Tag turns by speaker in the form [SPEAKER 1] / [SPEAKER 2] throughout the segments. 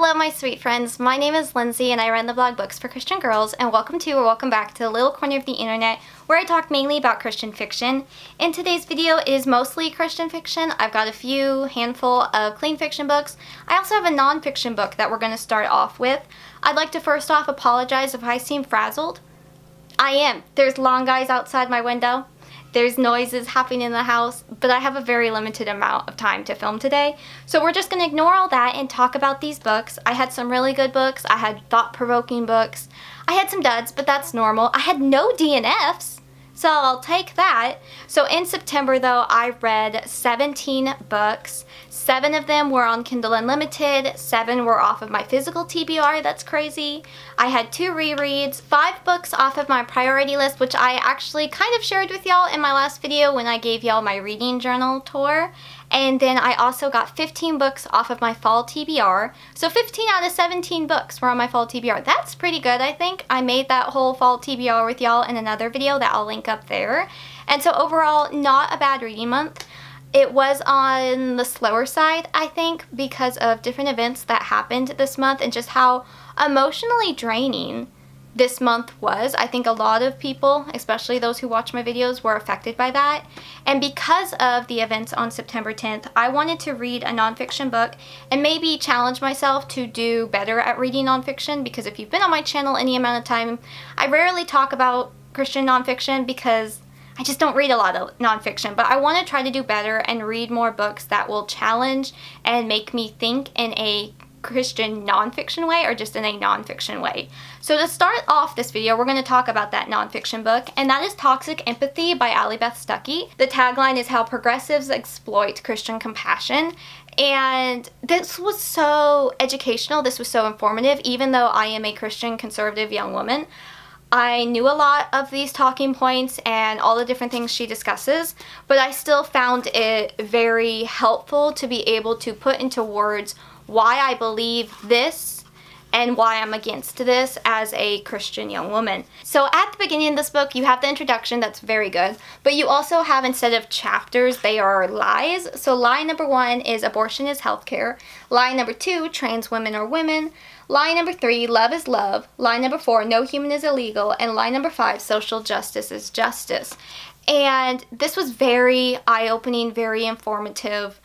[SPEAKER 1] Hello my sweet friends, my name is Lindsay and I run the blog Books for Christian Girls, and welcome back to the little corner of the internet where I talk mainly about Christian fiction. In today's video it is mostly Christian fiction. I've got a few handful of clean fiction books. I also have a non-fiction book that we're going to start off with. I'd like to first off apologize if I seem frazzled. I am. There's long guys outside my window. There's noises happening in the house, but I have a very limited amount of time to film today. So we're just going to ignore all that and talk about these books. I had some really good books. I had thought-provoking books. I had some duds, but that's normal. I had no DNFs, so I'll take that. So in September, though, I read 17 books. 7 of them were on Kindle Unlimited, 7 were off of my physical TBR, that's crazy. I had 2 rereads, 5 books off of my priority list, which I actually kind of shared with y'all in my last video when I gave y'all my reading journal tour. And then I also got 15 books off of my fall TBR. So 15 out of 17 books were on my fall TBR. That's pretty good, I think. I made that whole fall TBR with y'all in another video that I'll link up there. And so overall, not a bad reading month. It was on the slower side, I think, because of different events that happened this month and just how emotionally draining this month was. I think a lot of people, especially those who watch my videos, were affected by that. And because of the events on September 10th, I wanted to read a nonfiction book and maybe challenge myself to do better at reading nonfiction, because if you've been on my channel any amount of time, I rarely talk about Christian nonfiction because I just don't read a lot of nonfiction, but I want to try to do better and read more books that will challenge and make me think in a Christian nonfiction way or just in a nonfiction way. So to start off this video, we're going to talk about that nonfiction book, and that is Toxic Empathy by Beth Stuckey. The tagline is How Progressives Exploit Christian Compassion. And this was so educational, this was so informative, even though I am a Christian conservative young woman. I knew a lot of these talking points and all the different things she discusses, but I still found it very helpful to be able to put into words why I believe this and why I'm against this as a Christian young woman. So at the beginning of this book, you have the introduction that's very good, but you also have, instead of chapters, they are lies. So lie number 1 is abortion is healthcare. Lie number 2, trans women are women. Lie number 3, love is love. Lie number 4, no human is illegal. And lie number 5, social justice is justice. And this was very eye-opening, very informative.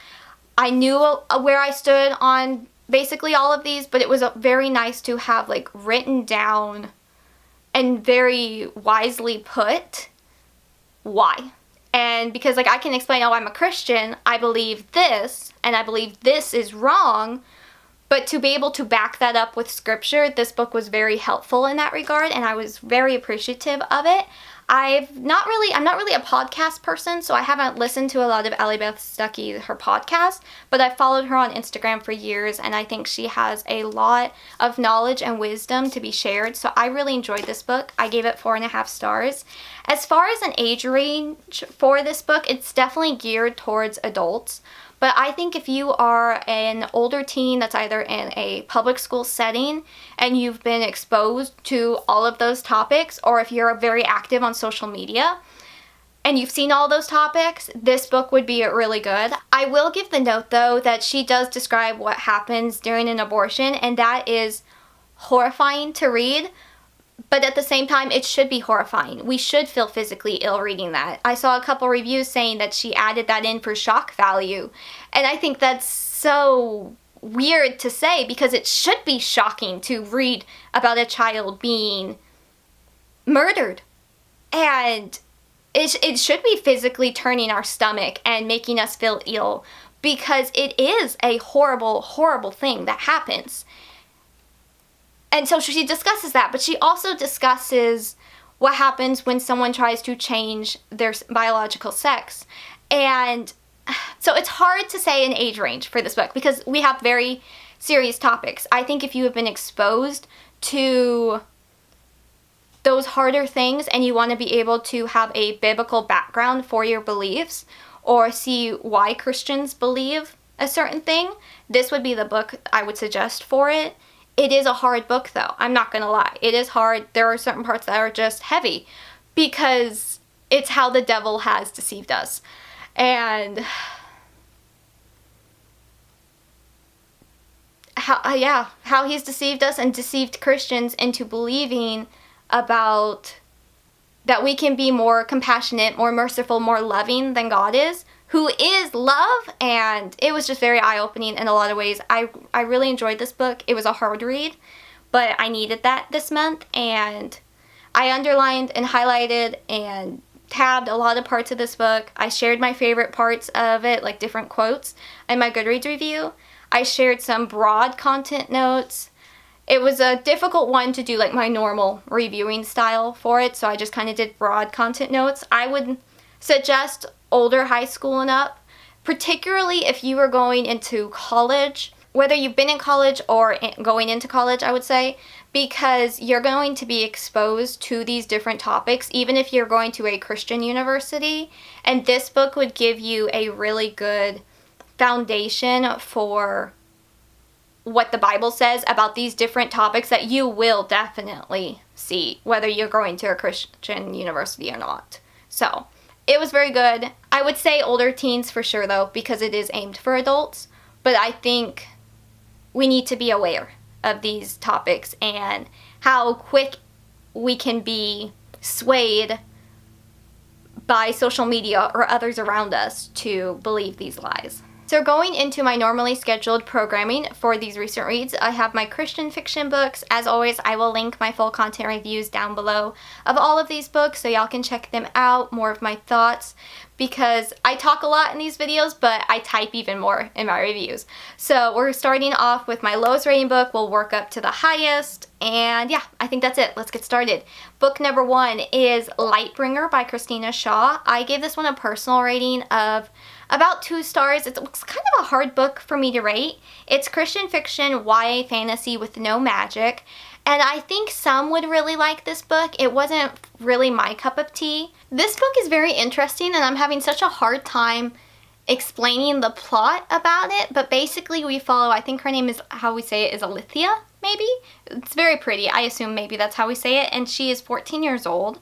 [SPEAKER 1] I knew where I stood on basically all of these, but it was very nice to have like written down and very wisely put why. And because like I can explain, oh, I'm a Christian, I believe this, and I believe this is wrong. But to be able to back that up with scripture, this book was very helpful in that regard, and I was very appreciative of it. I'm not really a podcast person, so I haven't listened to a lot of Beth Stuckey, her podcast, but I've followed her on Instagram for years, and I think she has a lot of knowledge and wisdom to be shared, so I really enjoyed this book. I gave it 4.5 stars. As far as an age range for this book, it's definitely geared towards adults. But I think if you are an older teen that's either in a public school setting and you've been exposed to all of those topics, or if you're very active on social media and you've seen all those topics, this book would be really good. I will give the note, though, that she does describe what happens during an abortion, and that is horrifying to read. But at the same time, it should be horrifying. We should feel physically ill reading that. I saw a couple reviews saying that she added that in for shock value. And I think that's so weird to say, because it should be shocking to read about a child being murdered. And it should be physically turning our stomach and making us feel ill, because it is a horrible, horrible thing that happens. And so she discusses that, but she also discusses what happens when someone tries to change their biological sex. And so it's hard to say an age range for this book because we have very serious topics. I think if you have been exposed to those harder things and you want to be able to have a biblical background for your beliefs or see why Christians believe a certain thing, this would be the book I would suggest for it. It is a hard book, though. I'm not going to lie. It is hard. There are certain parts that are just heavy because it's how the devil has deceived us. And how he's deceived us and deceived Christians into believing about that we can be more compassionate, more merciful, more loving than God is, who is love. And it was just very eye-opening in a lot of ways. I really enjoyed this book. It was a hard read, but I needed that this month, and I underlined and highlighted and tabbed a lot of parts of this book. I shared my favorite parts of it, like different quotes, in my Goodreads review. I shared some broad content notes. It was a difficult one to do like my normal reviewing style for it, so I just kind of did broad content notes. I would suggest older high school and up, particularly if you were going into college, whether you've been in college or going into college, I would say, because you're going to be exposed to these different topics, even if you're going to a Christian university, and this book would give you a really good foundation for what the Bible says about these different topics that you will definitely see, whether you're going to a Christian university or not. So, it was very good. I would say older teens for sure, though, because it is aimed for adults, but I think we need to be aware of these topics and how quick we can be swayed by social media or others around us to believe these lies. So going into my normally scheduled programming for these recent reads, I have my Christian fiction books. As always, I will link my full content reviews down below of all of these books so y'all can check them out, more of my thoughts, because I talk a lot in these videos, but I type even more in my reviews. So we're starting off with my lowest rating book. We'll work up to the highest, and yeah, I think that's it. Let's get started. Book number 1 is Lightbringer by Christina Shaw. I gave this one a personal rating of about 2 stars. It's kind of a hard book for me to rate. It's Christian fiction, YA fantasy with no magic, and I think some would really like this book. It wasn't really my cup of tea. This book is very interesting, and I'm having such a hard time explaining the plot about it, but basically we follow, I think her name is, how we say it, is Alithia, maybe? It's very pretty. I assume maybe that's how we say it, and she is 14 years old.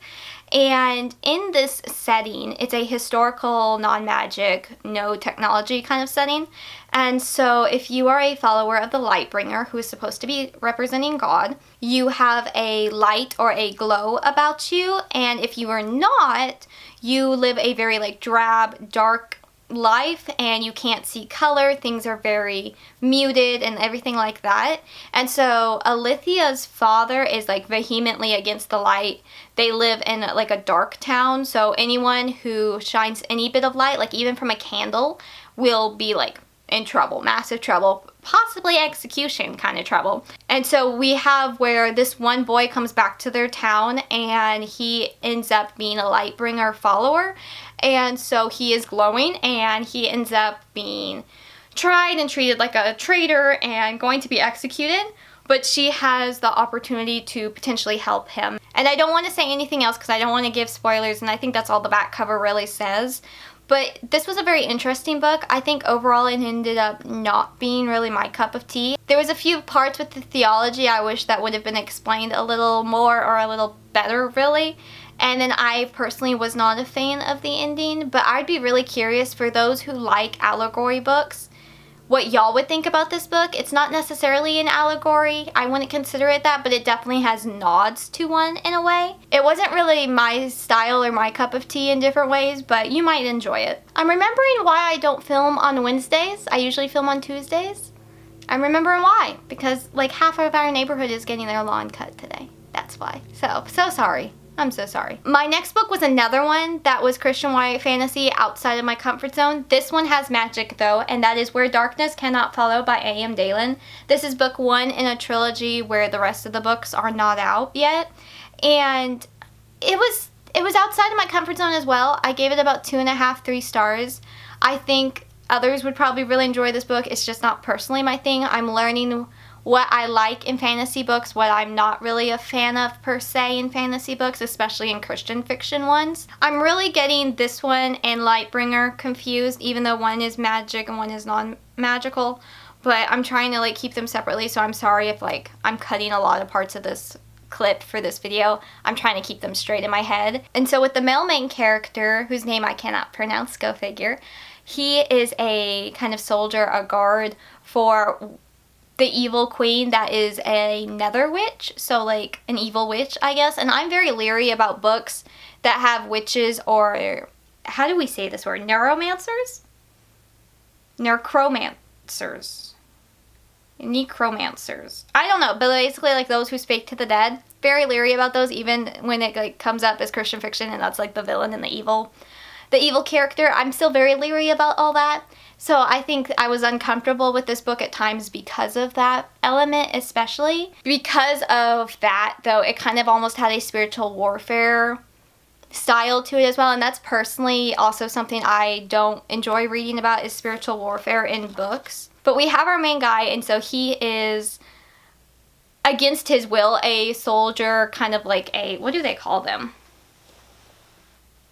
[SPEAKER 1] And in this setting, it's a historical, non-magic, no technology kind of setting. And so if you are a follower of the Lightbringer, who is supposed to be representing God, you have a light or a glow about you. And if you are not, you live a very like drab, dark life, and you can't see color. Things are very muted and everything like that. And so Alithia's father is like vehemently against the light. They live in like a dark town, so anyone who shines any bit of light, like even from a candle, will be like in trouble, massive trouble, possibly execution kind of trouble. And so we have where this one boy comes back to their town, and he ends up being a Lightbringer follower. And so he is glowing, and he ends up being tried and treated like a traitor and going to be executed. But she has the opportunity to potentially help him. And I don't want to say anything else because I don't want to give spoilers, and I think that's all the back cover really says. But this was a very interesting book. I think overall it ended up not being really my cup of tea. There was a few parts with the theology I wish that would have been explained a little more or a little better, really. And then I personally was not a fan of the ending, but I'd be really curious for those who like allegory books, what y'all would think about this book. It's not necessarily an allegory. I wouldn't consider it that, but it definitely has nods to one in a way. It wasn't really my style or my cup of tea in different ways, but you might enjoy it. I'm remembering why I don't film on Wednesdays. I usually film on Tuesdays. I'm remembering why, because like half of our neighborhood is getting their lawn cut today. That's why. So sorry. I'm so sorry. My next book was another one that was Christian YA fantasy outside of my comfort zone. This one has magic though, and that is Where Darkness Cannot Follow by A.M. Daylin. This is book 1 in a trilogy where the rest of the books are not out yet. And it was outside of my comfort zone as well. I gave it about 2.5, 3 stars. I think others would probably really enjoy this book. It's just not personally my thing. I'm learning what I like in fantasy books, what I'm not really a fan of per se in fantasy books, especially in Christian fiction ones. I'm really getting this one and Lightbringer confused, even though one is magic and one is non-magical, but I'm trying to like keep them separately, so I'm sorry if like I'm cutting a lot of parts of this clip for this video. I'm trying to keep them straight in my head. And so with the male main character, whose name I cannot pronounce, go figure, he is a kind of soldier, a guard for the evil queen that is a nether witch, so like an evil witch, I guess. And I'm very leery about books that have witches, or how do we say this word? Neuromancers? Necromancers. Necromancers. I don't know, but basically like those who speak to the dead. Very leery about those, even when it like comes up as Christian fiction and that's like the villain and the evil character. I'm still very leery about all that. So I think I was uncomfortable with this book at times because of that element, especially. Because of that, though, it kind of almost had a spiritual warfare style to it as well. And that's personally also something I don't enjoy reading about, is spiritual warfare in books. But we have our main guy, and so he is, against his will, a soldier, kind of like a, what do they call them?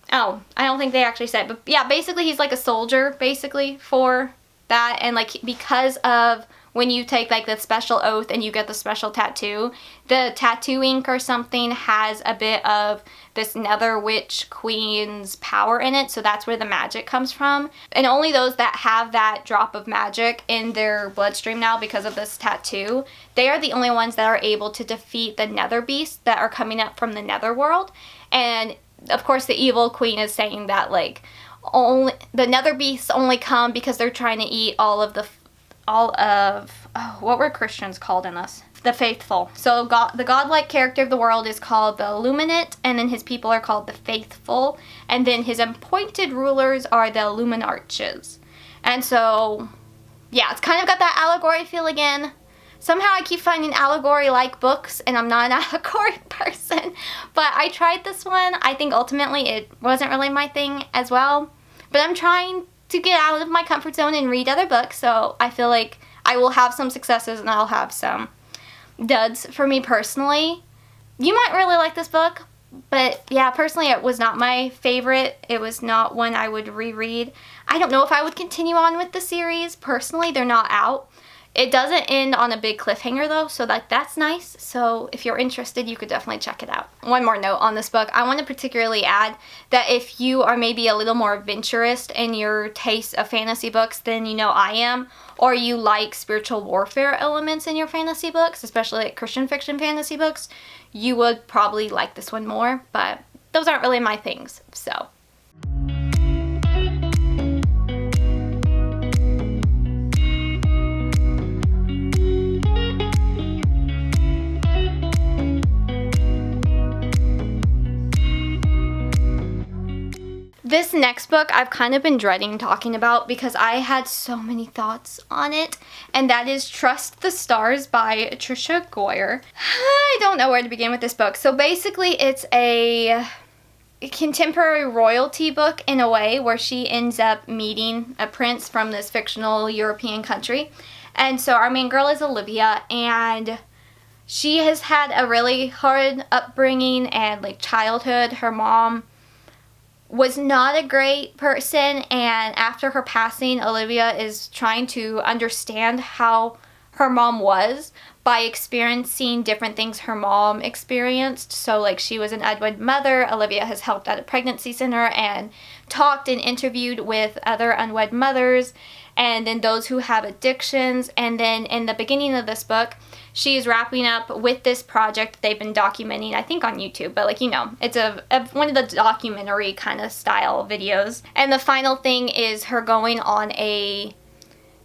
[SPEAKER 1] Oh, I don't think they actually said, but yeah, basically he's like a soldier, basically, for that. And like, because of when you take like the special oath and you get the special tattoo, the tattoo ink or something has a bit of this nether witch queen's power in it, so that's where the magic comes from. And only those that have that drop of magic in their bloodstream now because of this tattoo, they are the only ones that are able to defeat the nether beasts that are coming up from the netherworld. And of course, the evil queen is saying that like only the nether beasts only come because they're trying to eat all of what were Christians called in this? The faithful. So God, the godlike character of the world is called the Illuminate, and then his people are called the faithful, and then his appointed rulers are the Illuminarches. And so, yeah, it's kind of got that allegory feel again. Somehow I keep finding allegory-like books, and I'm not an allegory person. But I tried this one. I think ultimately it wasn't really my thing as well. But I'm trying to get out of my comfort zone and read other books, so I feel like I will have some successes and I'll have some duds for me personally. You might really like this book, but yeah, personally it was not my favorite. It was not one I would reread. I don't know if I would continue on with the series. Personally, they're not out. It doesn't end on a big cliffhanger though, so that's nice. So if you're interested, you could definitely check it out. One more note on this book. I want to particularly add that if you are maybe a little more adventurous in your taste of fantasy books than you know I am, or you like spiritual warfare elements in your fantasy books, especially like Christian fiction fantasy books, you would probably like this one more, but those aren't really my things, so. This next book I've kind of been dreading talking about because I had so many thoughts on it, and that is Trust the Stars by Tricia Goyer. I don't know where to begin with this book. So basically it's a contemporary royalty book in a way, where she ends up meeting a prince from this fictional European country. And so our main girl is Olivia, and she has had a really hard upbringing and like childhood. Her mom was not a great person, and after her passing, Olivia is trying to understand how her mom was by experiencing different things her mom experienced. So like, she was an unwed mother. Olivia has helped at a pregnancy center and talked and interviewed with other unwed mothers, and then those who have addictions. And then in the beginning of this book, she is wrapping up with this project they've been documenting, I think on YouTube, but like, you know, it's one of the documentary kind of style videos. And the final thing is her going on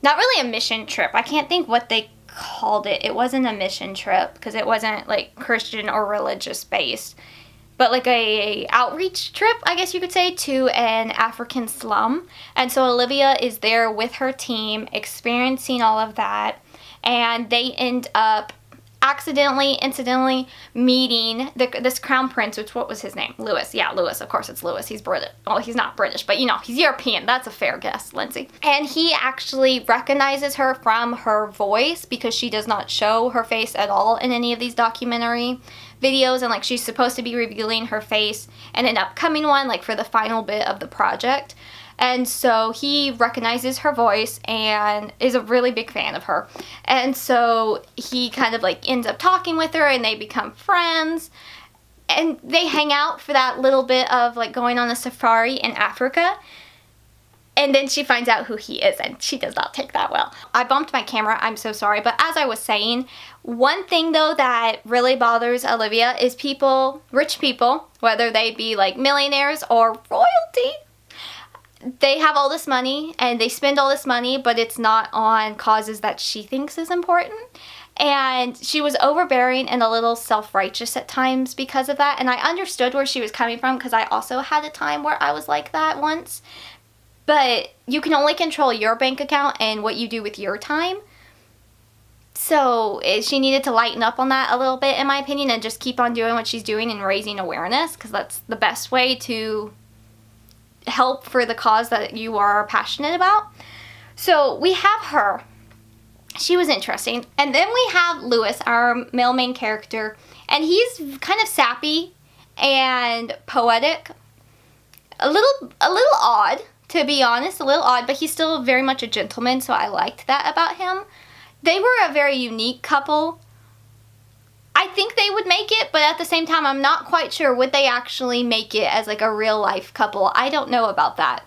[SPEAKER 1] not really a mission trip. I can't think what they called it. It wasn't a mission trip because it wasn't like Christian or religious based, but like a outreach trip, I guess you could say, to an African slum. And so Olivia is there with her team experiencing all of that. And they end up incidentally meeting this crown prince, which, what was his name? Louis. Yeah, Louis. Of course it's Louis. He's British. Well, he's not British, but you know, he's European. That's a fair guess, Lindsay. And he actually recognizes her from her voice, because she does not show her face at all in any of these documentary videos. And like, she's supposed to be revealing her face in an upcoming one, like for the final bit of the project. And so he recognizes her voice and is a really big fan of her. And so he kind of like ends up talking with her, and they become friends. And they hang out for that little bit of like going on a safari in Africa. And then she finds out who he is, and she does not take that well. I bumped my camera, I'm so sorry. But as I was saying, one thing though that really bothers Olivia is people, rich people, whether they be like millionaires or royalty, they have all this money and they spend all this money, but it's not on causes that she thinks is important. And she was overbearing and a little self-righteous at times because of that. And I understood where she was coming from, because I also had a time where I was like that once. But you can only control your bank account and what you do with your time. So she needed to lighten up on that a little bit, in my opinion, and just keep on doing what she's doing and raising awareness, because that's the best way to help for the cause that you are passionate about. So we have her. She was interesting. And then we have Lewis, our male main character, and he's kind of sappy and poetic. A little odd, to be honest, a little odd, but he's still very much a gentleman, so I liked that about him. They were a very unique couple. I think they would make it, but at the same time, I'm not quite sure would they actually make it as like a real life couple. I don't know about that.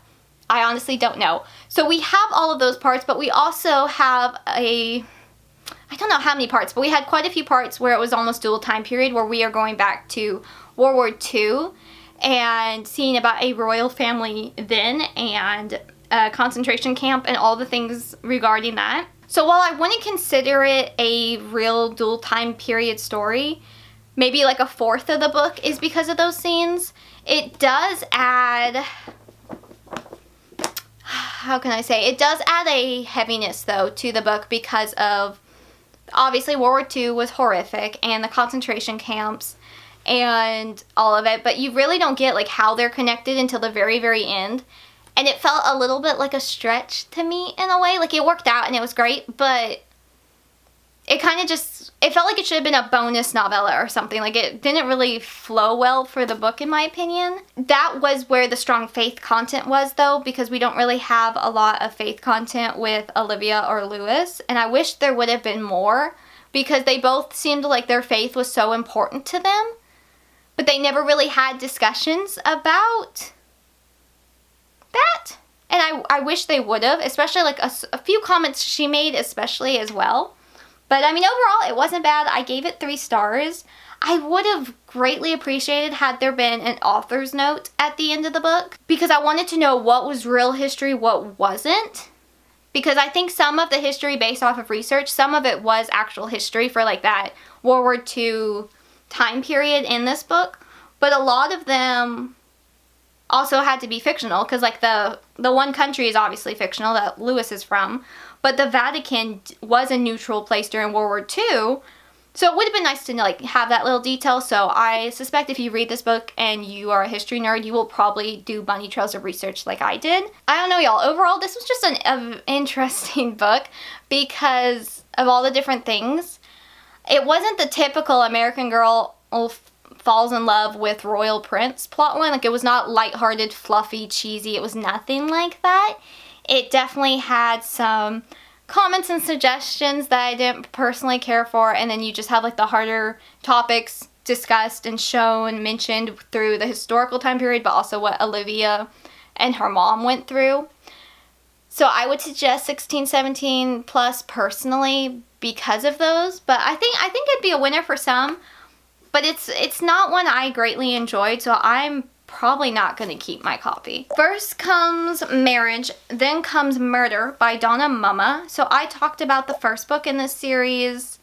[SPEAKER 1] I honestly don't know. So we have all of those parts, but we also have I don't know how many parts, but we had quite a few parts where it was almost dual time period, where we are going back to World War II and seeing about a royal family then, and a concentration camp and all the things regarding that. So while I wouldn't consider it a real dual time period story, maybe like a fourth of the book is because of those scenes, it does add, how can I say, it does add a heaviness though to the book, because of, obviously World War II was horrific, and the concentration camps and all of it, but you really don't get like how they're connected until the very, very end. And it felt a little bit like a stretch to me in a way. Like, it worked out and it was great, but it kind of just, it felt like it should have been a bonus novella or something. Like, it didn't really flow well for the book, in my opinion. That was where the strong faith content was, though, because we don't really have a lot of faith content with Olivia or Lewis. And I wish there would have been more, because they both seemed like their faith was so important to them. But they never really had discussions about that, and I wish they would have, especially like a few comments she made especially as well. But I mean, overall it wasn't bad. I gave it 3 stars. I would have greatly appreciated had there been an author's note at the end of the book, because I wanted to know what was real history, what wasn't, because I think some of the history based off of research, some of it was actual history for like that World War II time period in this book, but a lot of them also had to be fictional, because like the one country is obviously fictional that Lewis is from, but the Vatican was a neutral place during World War II, so it would have been nice to like have that little detail. So I suspect if you read this book and you are a history nerd, you will probably do bunny trails of research like I did. I don't know, y'all, overall this was just an interesting book because of all the different things. It wasn't the typical American girl falls in love with royal prince plot one. Like, it was not lighthearted, fluffy, cheesy. It was nothing like that. It definitely had some comments and suggestions that I didn't personally care for, and then you just have like the harder topics discussed and shown, mentioned through the historical time period, but also what Olivia and her mom went through. So I would suggest 16, 17 plus personally because of those, but I think it'd be a winner for some. But it's not one I greatly enjoyed, so I'm probably not going to keep my copy. First comes Marriage, then comes Murder by Donna Mumma. So I talked about the first book in this series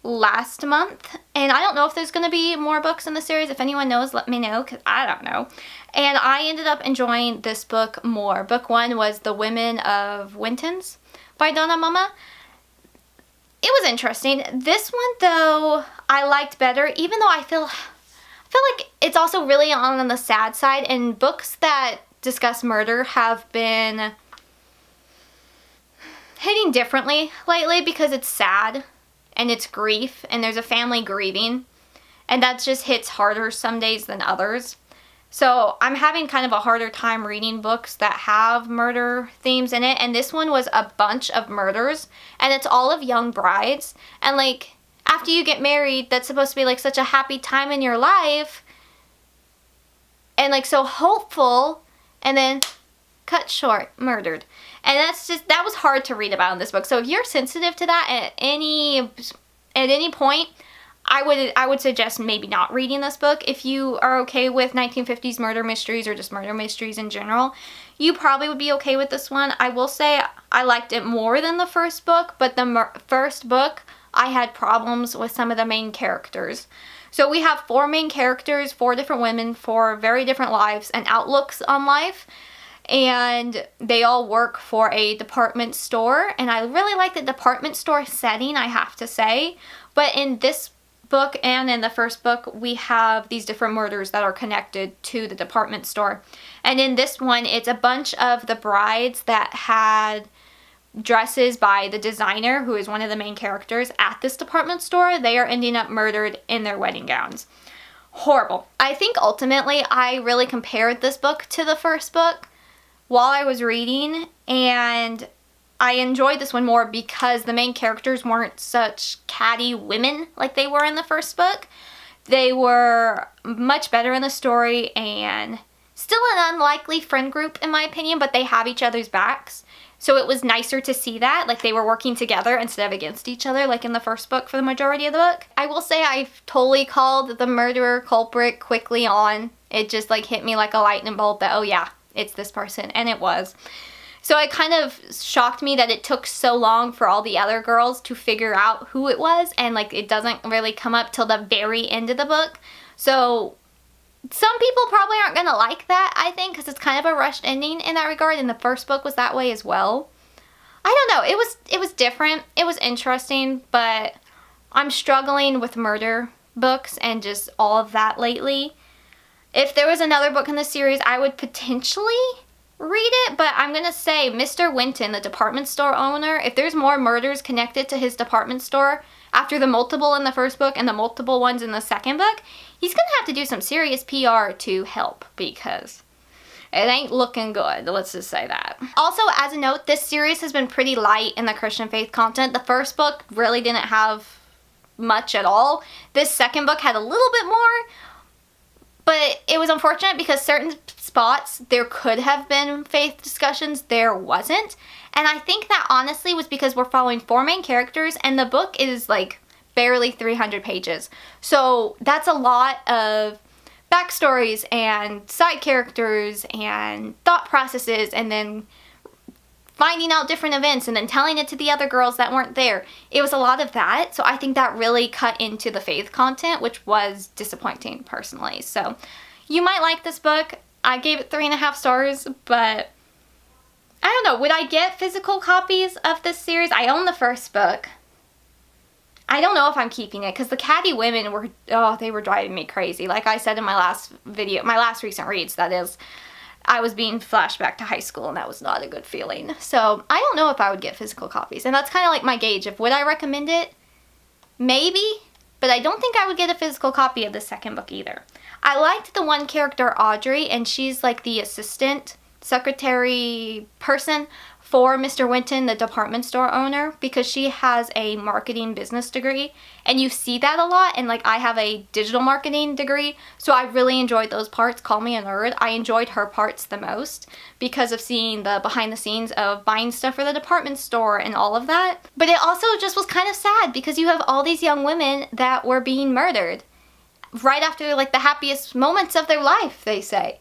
[SPEAKER 1] last month, and I don't know if there's going to be more books in the series. If anyone knows, let me know, because I don't know. And I ended up enjoying this book more. Book 1 was The Women of Winton's by Donna Mumma. It was interesting. This one, though, I liked better, even though I feel like it's also really on the sad side, and books that discuss murder have been hitting differently lately because it's sad and it's grief and there's a family grieving, and that just hits harder some days than others. So I'm having kind of a harder time reading books that have murder themes in it, and this one was a bunch of murders, and it's all of young brides, and like, after you get married, that's supposed to be like such a happy time in your life, and like so hopeful, and then cut short, murdered. And that was hard to read about in this book. So if you're sensitive to that at any point, I would suggest maybe not reading this book. If you are okay with 1950s murder mysteries or just murder mysteries in general, you probably would be okay with this one. I will say I liked it more than the first book, but the first book, I had problems with some of the main characters. So we have 4 main characters, 4 different women, 4 very different lives and outlooks on life. And they all work for a department store. And I really like the department store setting, I have to say. But in this book and in the first book, we have these different murders that are connected to the department store. And in this one, it's a bunch of the brides that had dresses by the designer, who is one of the main characters at this department store. They are ending up murdered in their wedding gowns. Horrible. I think ultimately I really compared this book to the first book while I was reading, and I enjoyed this one more because the main characters weren't such catty women like they were in the first book. They were much better in the story and still an unlikely friend group in my opinion, but they have each other's backs. So it was nicer to see that, like they were working together instead of against each other like in the first book for the majority of the book. I will say I totally called the murderer culprit quickly on. It just like hit me like a lightning bolt that, oh yeah, it's this person, and it was. So it kind of shocked me that it took so long for all the other girls to figure out who it was, and like it doesn't really come up till the very end of the book. So some people probably aren't going to like that, I think, because it's kind of a rushed ending in that regard, and the first book was that way as well. I don't know, it was different, it was interesting, but I'm struggling with murder books and just all of that lately. If there was another book in the series, I would potentially read it, but I'm going to say Mr. Winton, the department store owner, if there's more murders connected to his department store after the multiple in the first book and the multiple ones in the second book, he's going to have to do some serious PR to help because it ain't looking good, let's just say that. Also, as a note, this series has been pretty light in the Christian faith content. The first book really didn't have much at all. This second book had a little bit more, but it was unfortunate because certain spots there could have been faith discussions, there wasn't. And I think that honestly was because we're following 4 main characters and the book is like barely 300 pages. So that's a lot of backstories and side characters and thought processes and then finding out different events and then telling it to the other girls that weren't there. It was a lot of that. So I think that really cut into the faith content, which was disappointing personally. So you might like this book. I gave it 3.5 stars, but I don't know. Would I get physical copies of this series? I own the first book. I don't know if I'm keeping it because the catty women were, they were driving me crazy. Like I said in my last video, my last recent reads, that is, I was being flashed back to high school and that was not a good feeling. So I don't know if I would get physical copies. And that's kind of like my gauge of would I recommend it? Maybe, but I don't think I would get a physical copy of the second book either. I liked the one character, Audrey, and she's like the assistant secretary person for Mr. Winton, the department store owner, because she has a marketing business degree, and you see that a lot, and like I have a digital marketing degree, so I really enjoyed those parts. Call me a nerd. I enjoyed her parts the most because of seeing the behind the scenes of buying stuff for the department store and all of that. But it also just was kind of sad because you have all these young women that were being murdered right after like the happiest moments of their life, they say.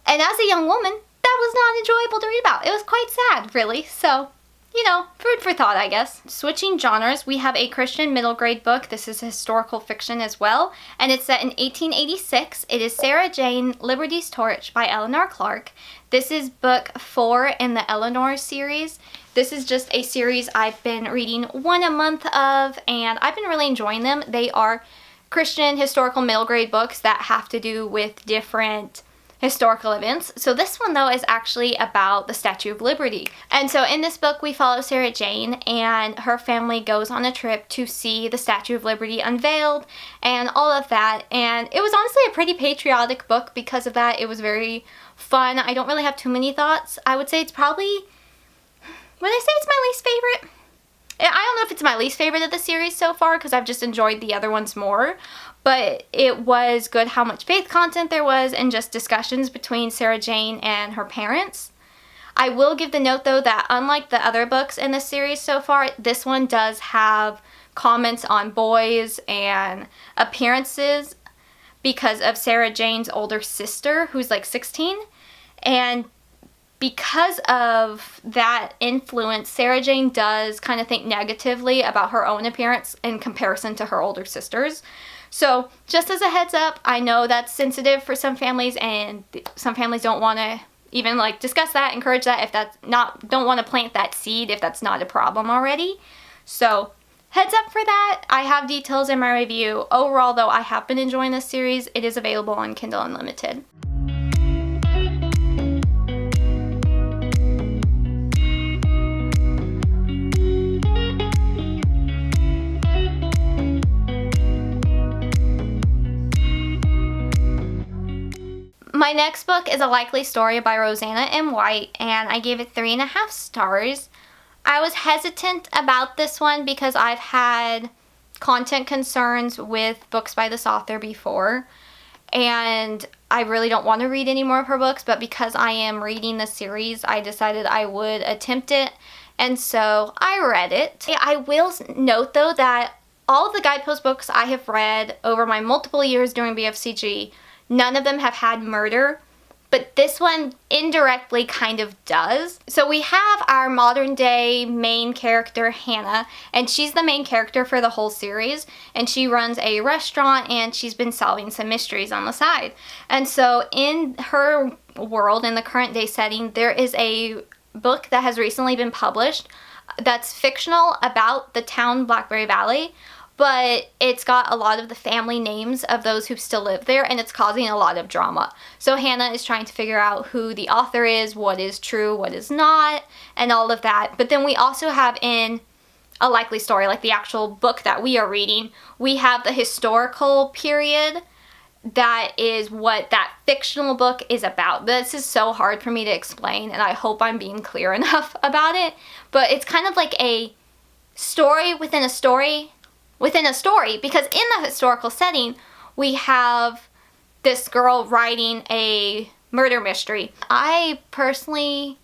[SPEAKER 1] And as a young woman, that was not enjoyable to read about. It was quite sad, really. So, you know, food for thought, I guess. Switching genres, we have a Christian middle grade book. This is historical fiction as well, and it's set in 1886. It is Sarah Jane Liberty's Torch by Eleanor Clark. This is book 4 in the Eleanor series. This is just a series I've been reading one a month of, and I've been really enjoying them. They are Christian historical middle grade books that have to do with different historical events. So this one though is actually about the Statue of Liberty. And so in this book we follow Sarah Jane and her family goes on a trip to see the Statue of Liberty unveiled and all of that. And it was honestly a pretty patriotic book because of that. It was very fun. I don't really have too many thoughts. I would say it's probably, would I say it's my least favorite? I don't know if it's my least favorite of the series so far because I've just enjoyed the other ones more. But it was good how much faith content there was and just discussions between Sarah Jane and her parents. I will give the note though that unlike the other books in the series so far, this one does have comments on boys and appearances because of Sarah Jane's older sister, who's like 16. And because of that influence, Sarah Jane does kind of think negatively about her own appearance in comparison to her older sisters. So just as a heads up, I know that's sensitive for some families, and some families don't want to even like discuss that, encourage that if that's not, don't want to plant that seed if that's not a problem already. So heads up for that. I have details in my review. Overall though, I have been enjoying this series. It is available on Kindle Unlimited. My next book is A Likely Story by Rosanna M. White, and I gave it 3.5 stars. I was hesitant about this one because I've had content concerns with books by this author before, and I really don't want to read any more of her books, but because I am reading the series, I decided I would attempt it, and so I read it. I will note though that all of the Guidepost books I have read over my multiple years doing BFCG, none of them have had murder, but this one indirectly kind of does. So we have our modern day main character, Hannah, and she's the main character for the whole series, and she runs a restaurant and she's been solving some mysteries on the side. And so in her world, in the current day setting, there is a book that has recently been published that's fictional about the town Blackberry Valley, but it's got a lot of the family names of those who still live there, and it's causing a lot of drama. So Hannah is trying to figure out who the author is, what is true, what is not, and all of that. But then we also have in A Likely Story, like the actual book that we are reading, we have the historical period that is what that fictional book is about. This is so hard for me to explain, and I hope I'm being clear enough about it. But it's kind of like a story within a story within a story, because in the historical setting, we have this girl writing a murder mystery. I personally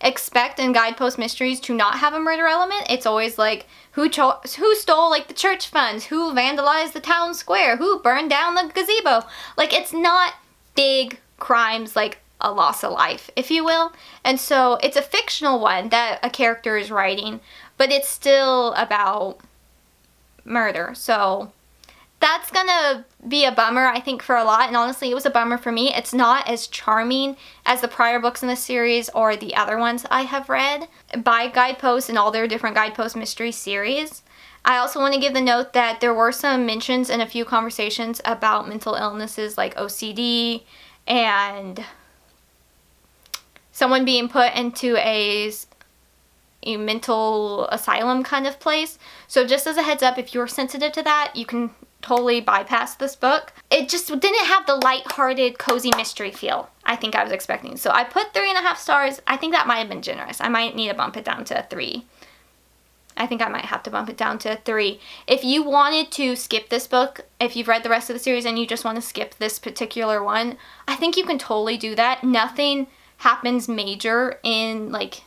[SPEAKER 1] expect in Guidepost mysteries to not have a murder element. It's always like, who stole like the church funds, who vandalized the town square, who burned down the gazebo. Like, it's not big crimes like a loss of life, if you will. And so it's a fictional one that a character is writing, but it's still about murder. So that's gonna be a bummer, I think, for a lot, and honestly it was a bummer for me. It's not as charming as the prior books in the series or the other ones I have read by Guidepost and all their different Guidepost mystery series. I also want to give the note that there were some mentions in a few conversations about mental illnesses like OCD and someone being put into a mental asylum kind of place. So just as a heads up, if you're sensitive to that, you can totally bypass this book. It just didn't have the light-hearted, cozy mystery feel I think I was expecting. So I put 3.5 stars. I think that might have been generous. I might need to bump it down to a 3. I think I might have to bump it down to a 3. If you wanted to skip this book, if you've read the rest of the series and you just want to skip this particular one, I think you can totally do that. Nothing happens major in, like,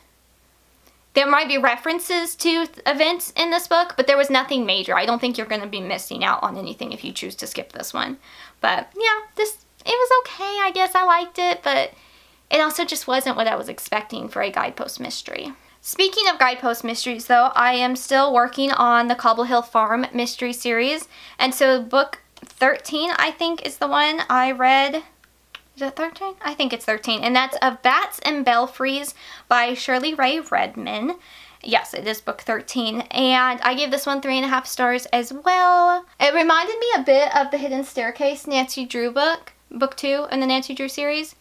[SPEAKER 1] there might be references to events in this book, but there was nothing major. I don't think you're going to be missing out on anything if you choose to skip this one. But yeah, it was okay. I guess I liked it, but it also just wasn't what I was expecting for a Guidepost mystery. Speaking of Guidepost mysteries, though, I am still working on the Cobble Hill Farm mystery series. And so book 13, I think, is the one I read. Is it 13? I think it's 13. And that's Of Bats and Belfries by Shirley Raye Redmond. Yes, it is book 13. And I gave this one 3.5 stars as well. It reminded me a bit of the Hidden Staircase Nancy Drew book 2 in the Nancy Drew series.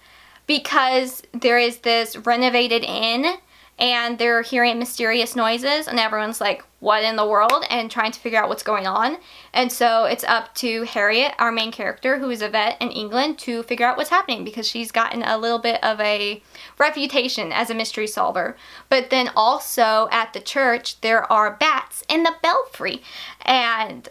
[SPEAKER 1] Because there is this renovated inn and they're hearing mysterious noises and everyone's like, what in the world? And trying to figure out what's going on. And so it's up to Harriet, our main character, who is a vet in England, to figure out what's happening because she's gotten a little bit of a reputation as a mystery solver. But then also at the church, there are bats in the belfry. And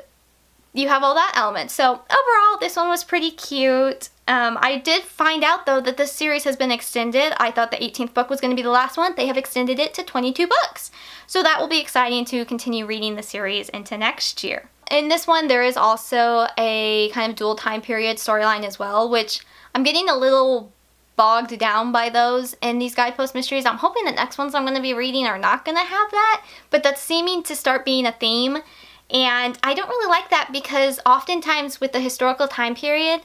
[SPEAKER 1] you have all that element. So overall, this one was pretty cute. I did find out though that this series has been extended. I thought the 18th book was going to be the last one. They have extended it to 22 books. So that will be exciting to continue reading the series into next year. In this one, there is also a kind of dual time period storyline as well, which I'm getting a little bogged down by those in these guidepost mysteries. I'm hoping the next ones I'm going to be reading are not going to have that, but that's seeming to start being a theme. And I don't really like that because oftentimes with the historical time period,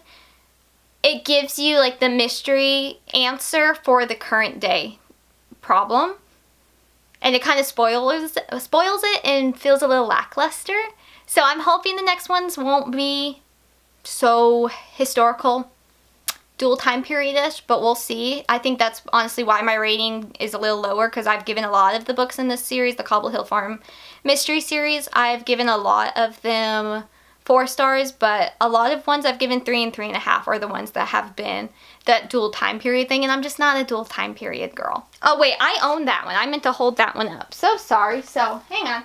[SPEAKER 1] it gives you like the mystery answer for the current day problem. And it kind of spoils it and feels a little lackluster. So I'm hoping the next ones won't be so historical, dual time period-ish, but we'll see. I think that's honestly why my rating is a little lower, because I've given a lot of the books in this series, the Cobble Hill Farm mystery series, I've given a lot of them 4 stars, but a lot of ones I've given 3 and 3.5 are the ones that have been that dual time period thing, and I'm just not a dual time period girl. Oh wait, I own that one. I meant to hold that one up. So sorry. So hang on.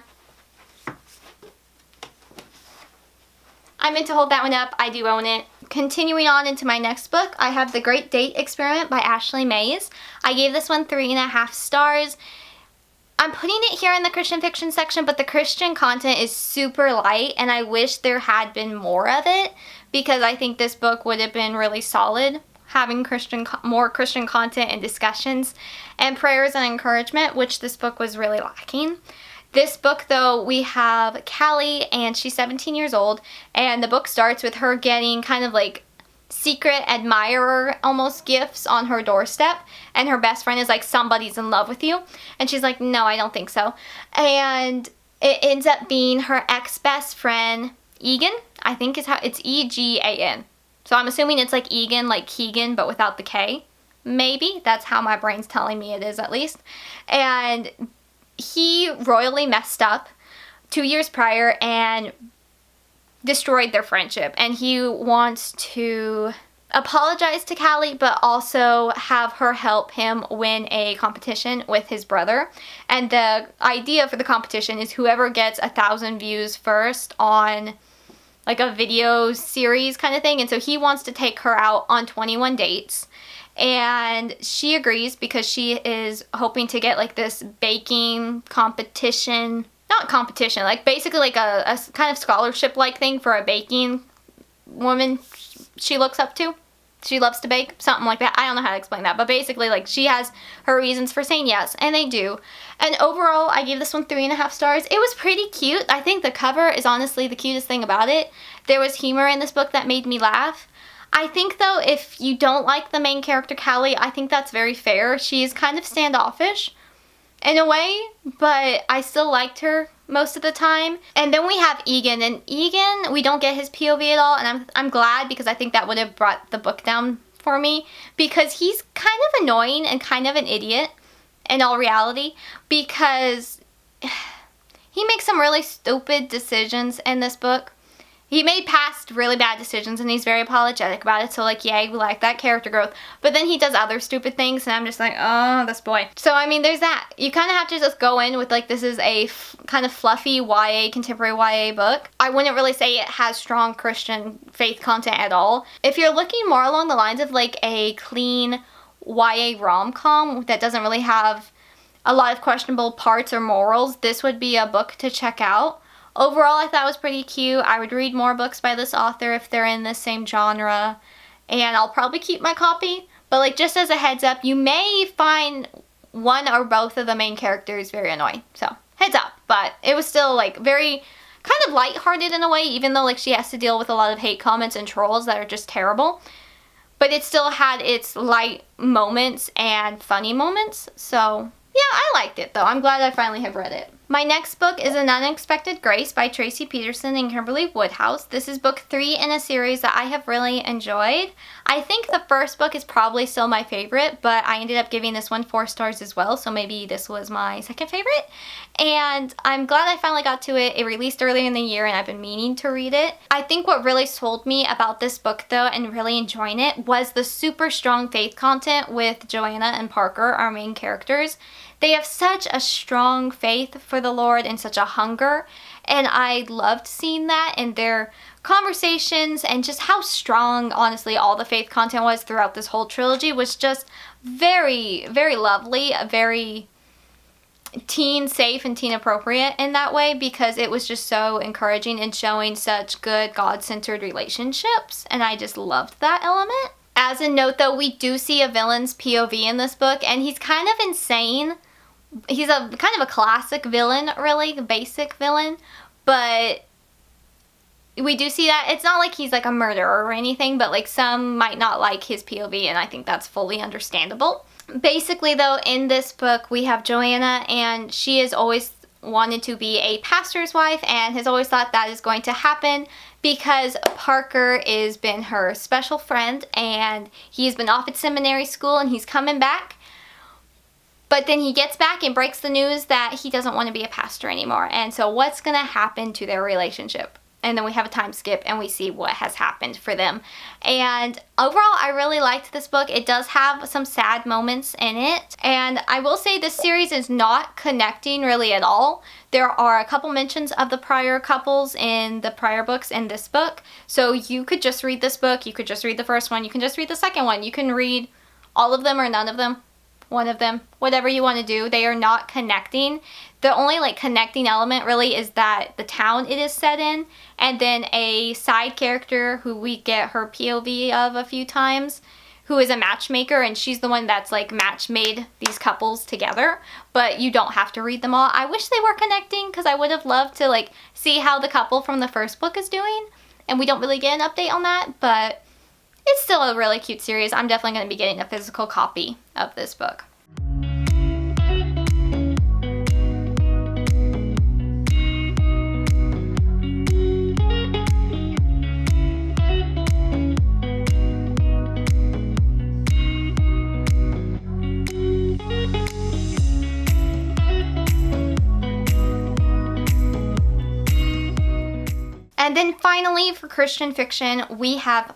[SPEAKER 1] I meant to hold that one up. I do own it. Continuing on into my next book, I have The Great Date Experiment by Ashley Mays. I gave this one 3.5 stars. I'm putting it here in the Christian fiction section, but the Christian content is super light, and I wish there had been more of it, because I think this book would have been really solid, having more Christian content and discussions and prayers and encouragement, which this book was really lacking. This book, though, we have Callie, and she's 17 years old, and the book starts with her getting kind of like secret admirer almost gifts on her doorstep, and her best friend is like, somebody's in love with you, and she's like, no, I don't think so. And it ends up being her ex-best friend Egan. I think is how it's E-G-A-N, so I'm assuming it's like Egan, like Keegan, but without the K. Maybe that's how my brain's telling me it is, at least. And he royally messed up 2 years prior and destroyed their friendship, and he wants to apologize to Callie, but also have her help him win a competition with his brother. And the idea for the competition is whoever gets 1,000 views first on like a video series kind of thing. And so he wants to take her out on 21 dates. And she agrees because she is hoping to get like this baking competition, not competition, like basically like a kind of scholarship-like thing for a baking woman she looks up to. She loves to bake, something like that. I don't know how to explain that, but basically like she has her reasons for saying yes, and they do. And overall, I gave this one 3.5 stars. It was pretty cute. I think the cover is honestly the cutest thing about it. There was humor in this book that made me laugh. I think, though, if you don't like the main character, Callie, I think that's very fair. She is kind of standoffish in a way, but I still liked her most of the time. And then we have Egan, and Egan, we don't get his POV at all, and I'm glad, because I think that would have brought the book down for me, because he's kind of annoying and kind of an idiot in all reality, because he makes some really stupid decisions in this book. He made past really bad decisions, and he's very apologetic about it, so like, yay, we like that character growth. But then he does other stupid things, and I'm just like, oh, this boy. So, I mean, there's that. You kind of have to just go in with, like, this is a kind of fluffy YA, contemporary YA book. I wouldn't really say it has strong Christian faith content at all. If you're looking more along the lines of, like, a clean YA rom-com that doesn't really have a lot of questionable parts or morals, this would be a book to check out. Overall, I thought it was pretty cute. I would read more books by this author if they're in the same genre, and I'll probably keep my copy. But like, just as a heads up, you may find one or both of the main characters very annoying. So, heads up. But it was still like very kind of lighthearted in a way, even though like she has to deal with a lot of hate comments and trolls that are just terrible. But it still had its light moments and funny moments. So, yeah, I liked it though. I'm glad I finally have read it. My next book is An Unexpected Grace by Tracie, Peterson, and Kimberley Woodhouse. This is book 3 in a series that I have really enjoyed. I think the first book is probably still my favorite, but I ended up giving this one 4 stars as well, so maybe this was my second favorite. And I'm glad I finally got to it. It released earlier in the year, and I've been meaning to read it. I think what really sold me about this book, though, and really enjoying it, was the super strong faith content with Joanna and Parker, our main characters. They have such a strong faith for the Lord and such a hunger, and I loved seeing that in their conversations, and just how strong, honestly, all the faith content was throughout this whole trilogy was just very, very lovely, very teen safe and teen appropriate in that way, because it was just so encouraging and showing such good God-centered relationships, and I just loved that element. As a note though, we do see a villain's POV in this book, and he's kind of insane. He's a kind of a classic villain, really, basic villain, but we do see that. It's not like he's like a murderer or anything, but like some might not like his POV, and I think that's fully understandable. Basically though, in this book we have Joanna, and she has always wanted to be a pastor's wife and has always thought that is going to happen because Parker has been her special friend, and he's been off at seminary school and he's coming back. But then he gets back and breaks the news that he doesn't want to be a pastor anymore. And so what's going to happen to their relationship? And then we have a time skip and we see what has happened for them. And overall, I really liked this book. It does have some sad moments in it. And I will say this series is not connecting really at all. There are a couple mentions of the prior couples in the prior books in this book. So you could just read this book. You could just read the first one. You can just read the second one. You can read all of them or none of them. One of them, whatever you want to do. They are not connecting. The only like connecting element really is that the town it is set in, and then a side character who we get her POV of a few times, who is a matchmaker, and she's the one that's like match made these couples together, but you don't have to read them all. I wish they were connecting, because I would have loved to like see how the couple from the first book is doing, and we don't really get an update on that, but it's still a really cute series. I'm definitely going to be getting a physical copy of this book. And then finally, for Christian fiction, we have,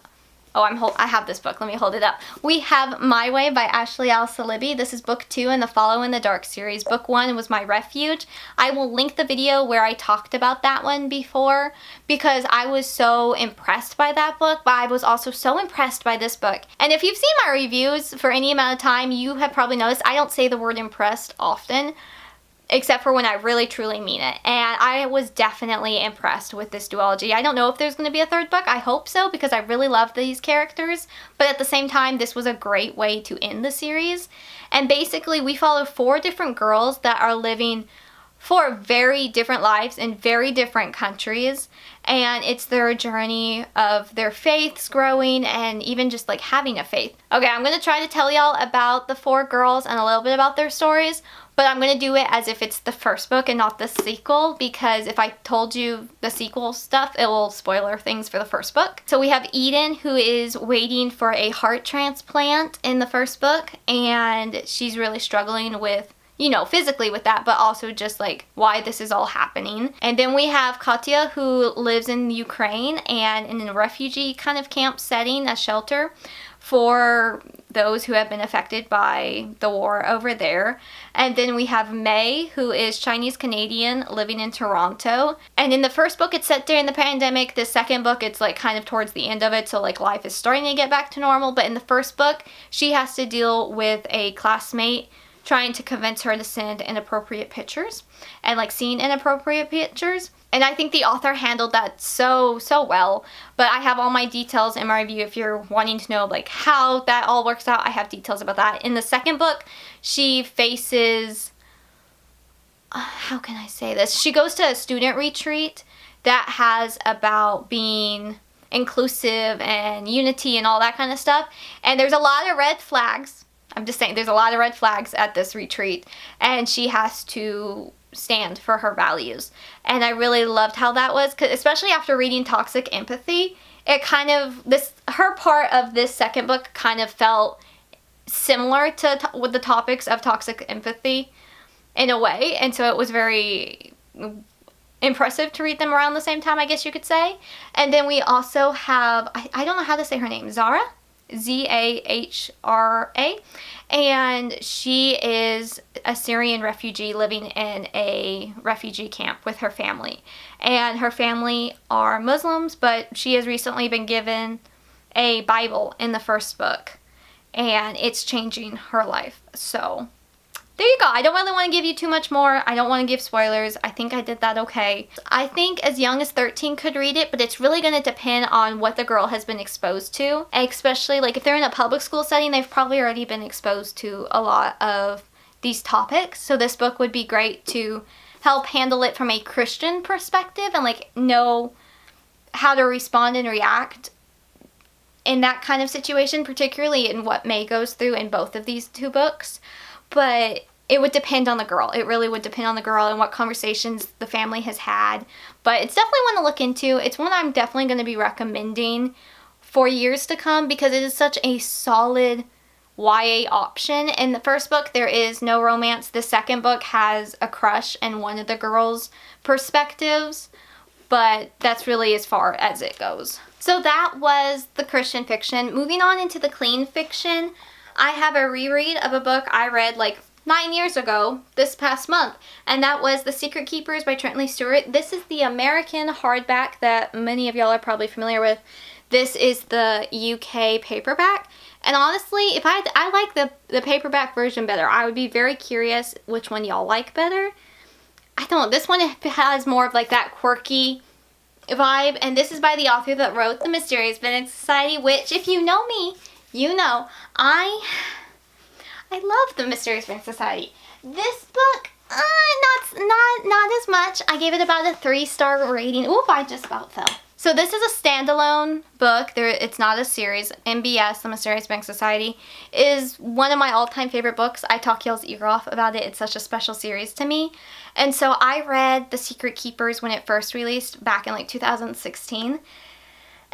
[SPEAKER 1] I have this book, let me hold it up. We have My Way by Ashley Al Saliby. This is book 2 in the Follow in the Dark series. Book 1 was My Refuge. I will link the video where I talked about that one before, because I was so impressed by that book, but I was also so impressed by this book. And if you've seen my reviews for any amount of time, you have probably noticed I don't say the word impressed often, except for when I really truly mean it. And I was definitely impressed with this duology. I don't know if there's going to be a third book. I hope so, because I really love these characters. But at the same time, this was a great way to end the series. And basically, we follow 4 different girls that are living 4 very different lives in very different countries. And it's their journey of their faiths growing, and even just like having a faith. Okay, I'm going to try to tell y'all about the 4 girls and a little bit about their stories, but I'm going to do it as if it's the first book and not the sequel, because if I told you the sequel stuff, it will spoiler things for the first book. So we have Eden, who is waiting for a heart transplant in the first book, and she's really struggling with, you know, physically with that, but also just like why this is all happening. And then we have Katya, who lives in Ukraine and in a refugee kind of camp setting, a shelter for those who have been affected by the war over there. And then we have May, who is Chinese-Canadian living in Toronto. And in the first book, it's set during the pandemic. The second book, it's like kind of towards the end of it, so like life is starting to get back to normal. But in the first book, she has to deal with a classmate trying to convince her to send inappropriate pictures and like seeing inappropriate pictures. And I think the author handled that so well. But I have all my details in my review if you're wanting to know like how that all works out. I have details about that. In the second book, she faces, how can I say this? She goes to a student retreat that has about being inclusive and unity and all that kind of stuff. And there's a lot of red flags. I'm just saying, there's a lot of red flags at this retreat, and she has to stand for her values. And I really loved how that was, 'cause especially after reading Toxic Empathy, it kind of, her part of this second book kind of felt similar to with the topics of Toxic Empathy in a way, and so it was very impressive to read them around the same time, I guess you could say. And then we also have, I don't know how to say her name, Zara? Zahra, and she is a Syrian refugee living in a refugee camp with her family. And her family are Muslims, but she has recently been given a Bible in the first book, and it's changing her life. So there you go. I don't really want to give you too much more. I don't want to give spoilers. I think I did that okay. I think as young as 13 could read it, but it's really going to depend on what the girl has been exposed to. Especially like if they're in a public school setting, they've probably already been exposed to a lot of these topics. So this book would be great to help handle it from a Christian perspective and like know how to respond and react in that kind of situation, particularly in what May goes through in both of these two books. But it would depend on the girl. It really would depend on the girl and what conversations the family has had. But it's definitely one to look into. It's one I'm definitely going to be recommending for years to come because it is such a solid YA option. In the first book, there is no romance. The second book has a crush in one of the girls' perspectives, but that's really as far as it goes. So that was the Christian fiction. Moving on into the clean fiction, I have a reread of a book I read like 9 years ago this past month, and that was The Secret Keepers by Trenton Stewart. This is the American hardback that many of y'all are probably familiar with. This is the UK paperback, and honestly, if I like the paperback version better. I would be very curious which one y'all like better. I don't know, this one has more of like that quirky vibe, and this is by the author that wrote The Mysterious Benedict Society, which if you know me, you know, I love The Mysterious Benedict Society. This book, not as much. I gave it about a 3-star rating. Oop, I just about fell. So this is a standalone book. It's not a series. MBS, The Mysterious Benedict Society, is one of my all-time favorite books. I talk y'all's ear off about it. It's such a special series to me. And so I read The Secret Keepers when it first released back in like 2016.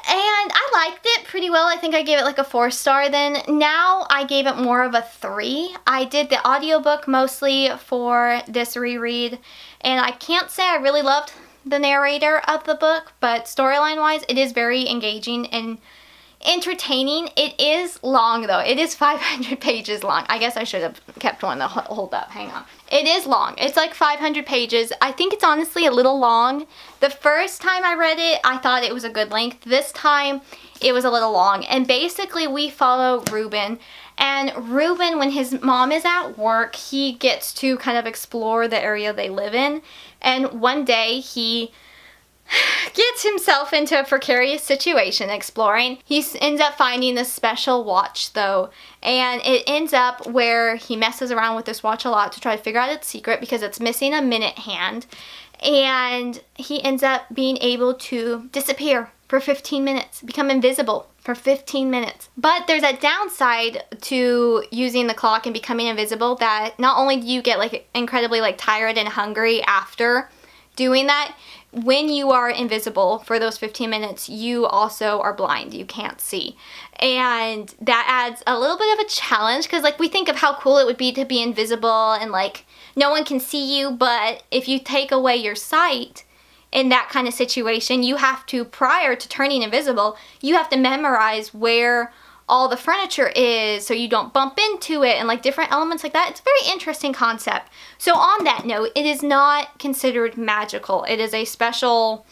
[SPEAKER 1] And I liked it pretty well. I think I gave it like a 4-star then. Now I gave it more of a 3. I did the audiobook mostly for this reread, and I can't say I really loved the narrator of the book, but storyline wise it is very engaging and entertaining. It is long though. It is 500 pages long. I guess I should have kept one to hold up. Hang on. It is long. It's like 500 pages. I think it's honestly a little long. The first time I read it, I thought it was a good length. This time, it was a little long. And basically, we follow Reuben. And Reuben, when his mom is at work, he gets to kind of explore the area they live in. And one day, he gets himself into a precarious situation exploring. He ends up finding this special watch though, and it ends up where he messes around with this watch a lot to try to figure out its secret because it's missing a minute hand, and he ends up being able to disappear for 15 minutes, become invisible for 15 minutes. But there's a downside to using the clock and becoming invisible, that not only do you get like incredibly like tired and hungry after doing that, when you are invisible for those 15 minutes, you also are blind. You can't see. And that adds a little bit of a challenge because like we think of how cool it would be to be invisible and like no one can see you, but if you take away your sight in that kind of situation, you have to, prior to turning invisible, you have to memorize where all the furniture is so you don't bump into it and like different elements like that. It's a very interesting concept. So on that note, it is not considered magical. It is a special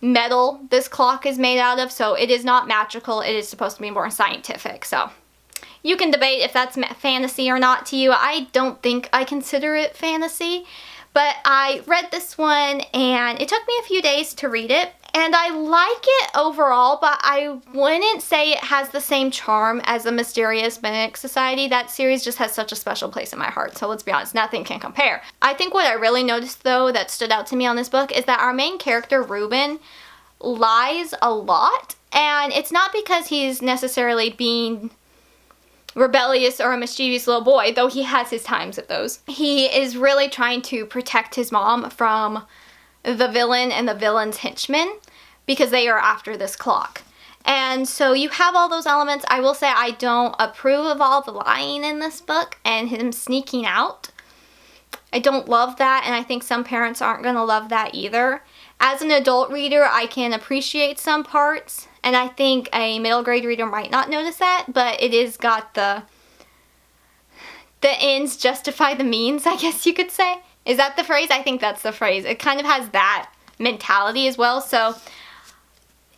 [SPEAKER 1] metal this clock is made out of, so it is not magical. It is supposed to be more scientific. So you can debate if that's fantasy or not to you. I don't think I consider it fantasy, but I read this one and it took me a few days to read it. And I like it overall, but I wouldn't say it has the same charm as The Mysterious Benedict Society. That series just has such a special place in my heart, so let's be honest, nothing can compare. I think what I really noticed, though, that stood out to me on this book is that our main character, Reuben, lies a lot. And it's not because he's necessarily being rebellious or a mischievous little boy, though he has his times of those. He is really trying to protect his mom from the villain and the villain's henchmen because they are after this clock. And so you have all those elements. I will say I don't approve of all the lying in this book and him sneaking out. I don't love that, and I think some parents aren't going to love that either. As an adult reader, I can appreciate some parts And I think a middle grade reader might not notice that, but it is got the ends justify the means, I guess you could say. Is that the phrase? I think that's the phrase. It kind of has that mentality as well, so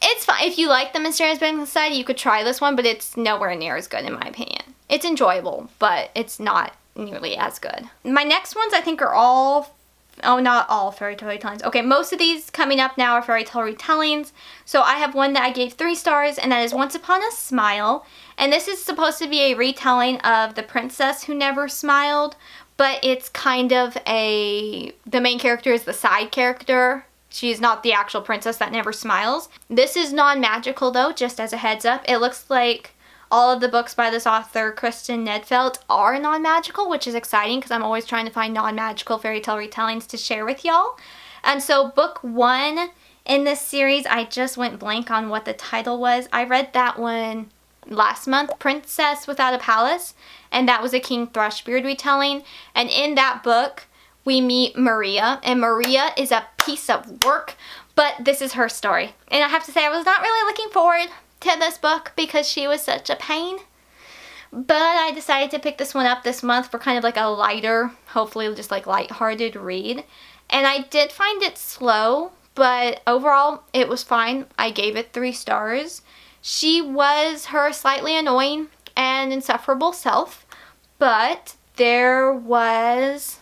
[SPEAKER 1] it's fine. If you like the Mysterious Business Society, you could try this one, but it's nowhere near as good in my opinion. It's enjoyable, but it's not nearly as good. My next ones I think are all, oh, not all fairy tale retellings. Okay, most of these coming up now are fairy tale retellings. So I have one that I gave 3 stars, and that is Once Upon a Smile. And this is supposed to be a retelling of The Princess Who Never Smiled, but it's kind of the main character is the side character. She's not the actual princess that never smiles. This is non-magical though, just as a heads up. It looks like all of the books by this author, Kristen Niedfeldt, are non-magical, which is exciting because I'm always trying to find non-magical fairy tale retellings to share with y'all. And so book 1 in this series, I just went blank on what the title was. I read that one last month, Princess Without a Palace, and that was a King Thrushbeard retelling. And in that book, we meet Maria, and Maria is a piece of work, but this is her story. And I have to say, I was not really looking forward to this book because she was such a pain. But I decided to pick this one up this month for kind of like a lighter, hopefully just like lighthearted read. And I did find it slow, but overall it was fine. I gave it 3 stars. She was her slightly annoying and insufferable self, but there was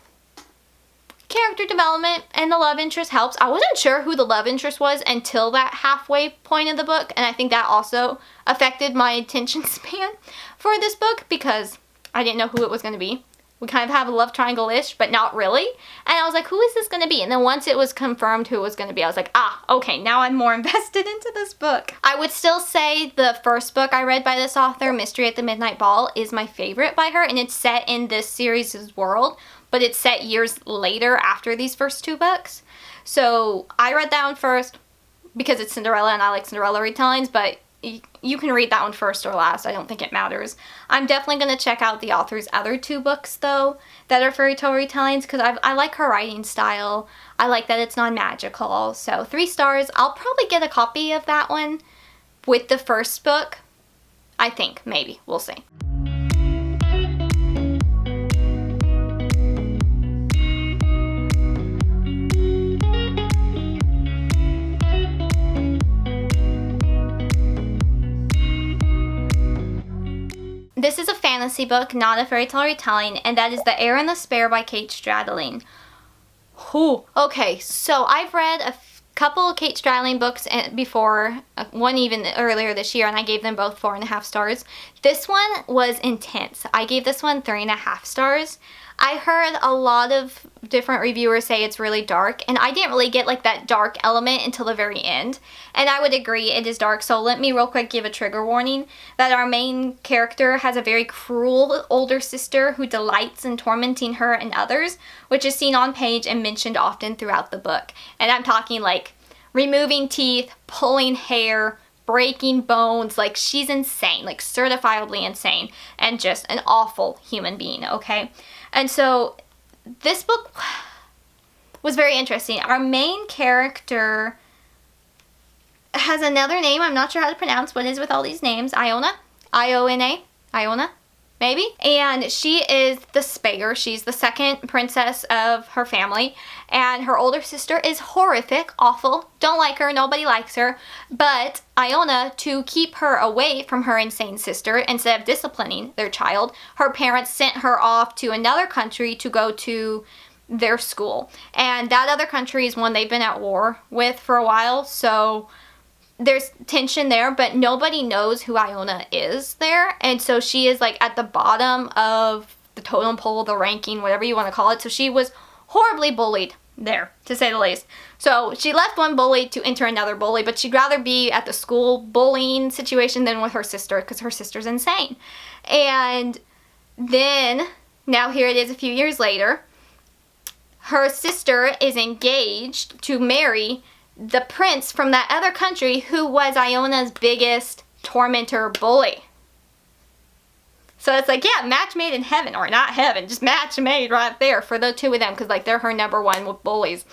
[SPEAKER 1] character development and the love interest helps. I wasn't sure who the love interest was until that halfway point of the book, and I think that also affected my attention span for this book because I didn't know who it was going to be. We kind of have a love triangle-ish, but not really. And I was like, who is this going to be? And then once it was confirmed who it was going to be, I was like, ah, okay, now I'm more invested into this book. I would still say the first book I read by this author, Mystery at the Midnight Ball, is my favorite by her, and it's set in this series' world, but it's set years later after these first 2 books. So I read that one first because it's Cinderella and I like Cinderella retellings, but you can read that one first or last. I don't think it matters. I'm definitely going to check out the author's other 2 books, though, that are fairy tale retellings, because I like her writing style. I like that it's non-magical. So 3 stars. I'll probably get a copy of that one with the first book. I think. Maybe. We'll see. This is a fantasy book, not a fairy tale retelling, and that is The Heir and the Spare by Kate Stradling. Whew. Okay, so I've read a couple of Kate Stradling books before, one even earlier this year, and I gave them both 4.5 stars. This one was intense. I gave this one 3.5 stars. I heard a lot of different reviewers say it's really dark, and I didn't really get like that dark element until the very end. And I would agree, it is dark, so let me real quick give a trigger warning that our main character has a very cruel older sister who delights in tormenting her and others, which is seen on page and mentioned often throughout the book. And I'm talking like removing teeth, pulling hair, breaking bones. Like, she's insane, like certifiably insane, and just an awful human being, okay? And so this book was very interesting. Our main character has another name I'm not sure how to pronounce. What is with all these names? Iona? I-O-N-A? Iona? Maybe? And she is the Spare. She's the second princess of her family. And her older sister is horrific, awful. Don't like her. Nobody likes her. But Iona, to keep her away from her insane sister, instead of disciplining their child, her parents sent her off to another country to go to their school. And that other country is one they've been at war with for a while. So there's tension there, but nobody knows who Iona is there. And so she is like at the bottom of the totem pole, the ranking, whatever you want to call it. So she was horribly bullied there, to say the least. So she left one bully to enter another bully, but she'd rather be at the school bullying situation than with her sister because her sister's insane. And then, now here it is a few years later, her sister is engaged to marry the prince from that other country who was Iona's biggest tormentor bully. So it's like, yeah, match made in heaven, or not heaven, just match made right there for the 2 of them, because like they're her number 1 with bullies.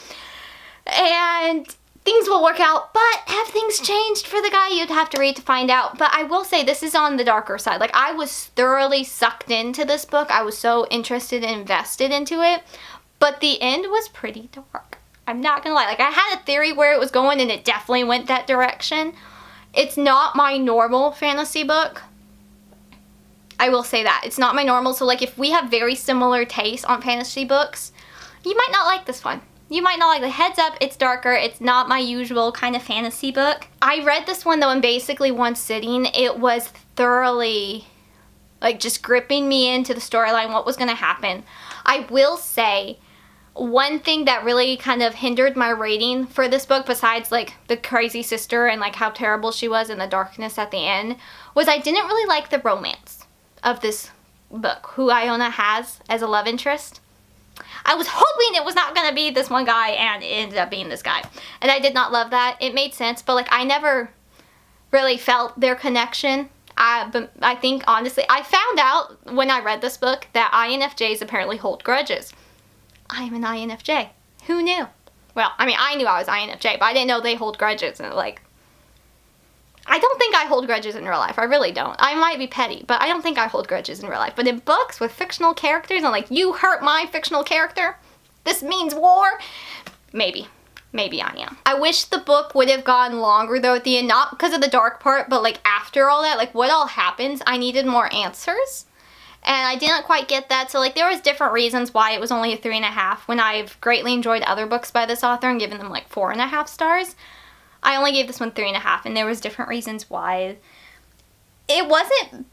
[SPEAKER 1] And things will work out, but have things changed for the guy? You'd have to read to find out. But I will say this is on the darker side. Like, I was thoroughly sucked into this book. I was so interested and invested into it, but the end was pretty dark. I'm not gonna lie. Like, I had a theory where it was going, and it definitely went that direction. It's not my normal fantasy book. I will say that. It's not my normal. So, like, if we have very similar tastes on fantasy books, you might not like this one. You might not like the heads up, it's darker, it's not my usual kind of fantasy book. I read this one though in basically one sitting. It was thoroughly, like, just gripping me into the storyline, what was going to happen. I will say, one thing that really kind of hindered my rating for this book, besides like the crazy sister and like how terrible she was and the darkness at the end, was I didn't really like the romance of this book, who Iona has as a love interest. I was hoping it was not going to be this one guy, and it ended up being this guy. And I did not love that. It made sense, but like I never really felt their connection. But I think, honestly, I found out when I read this book that INFJs apparently hold grudges. I'm an INFJ. Who knew? Well, I mean, I knew I was INFJ, but I didn't know they hold grudges. And like, I don't think I hold grudges in real life. I really don't. I might be petty, but I don't think I hold grudges in real life. But in books with fictional characters, and like, you hurt my fictional character, this means war. Maybe I am. I wish the book would have gone longer though at the end, not because of the dark part, but like after all that, like what all happens, I needed more answers. And I didn't quite get that. So like there was different reasons why it was only a 3.5 when I've greatly enjoyed other books by this author and given them like 4.5 stars. I only gave this one 3.5, and there was different reasons why. It wasn't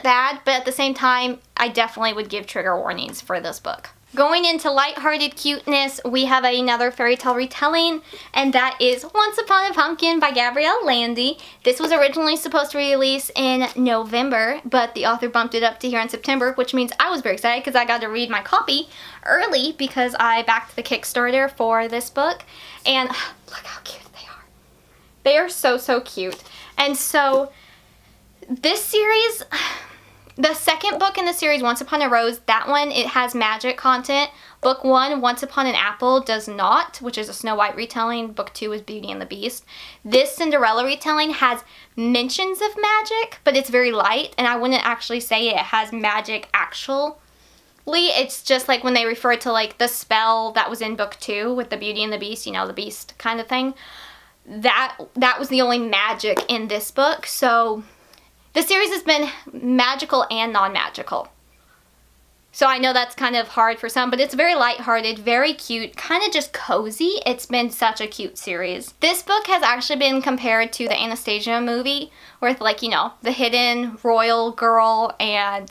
[SPEAKER 1] bad, but at the same time, I definitely would give trigger warnings for this book. Going into lighthearted cuteness, we have another fairy tale retelling, and that is Once Upon a Pumpkin by Gabrielle Landi. This was originally supposed to release in November, but the author bumped it up to here in September, which means I was very excited because I got to read my copy early because I backed the Kickstarter for this book. And look how cute they are. They are so, so cute. And so this series, the second book in the series, Once Upon a Rose, that one, it has magic content. Book 1, Once Upon an Apple, does not, which is a Snow White retelling. Book 2 is Beauty and the Beast. This Cinderella retelling has mentions of magic, but it's very light, and I wouldn't actually say it has magic actually. It's just like when they refer to like the spell that was in book 2 with the Beauty and the Beast, you know, the beast kind of thing. That was the only magic in this book. So the series has been magical and non-magical. So I know that's kind of hard for some, but it's very lighthearted, very cute, kind of just cozy. It's been such a cute series. This book has actually been compared to the Anastasia movie with, like, you know, the hidden royal girl and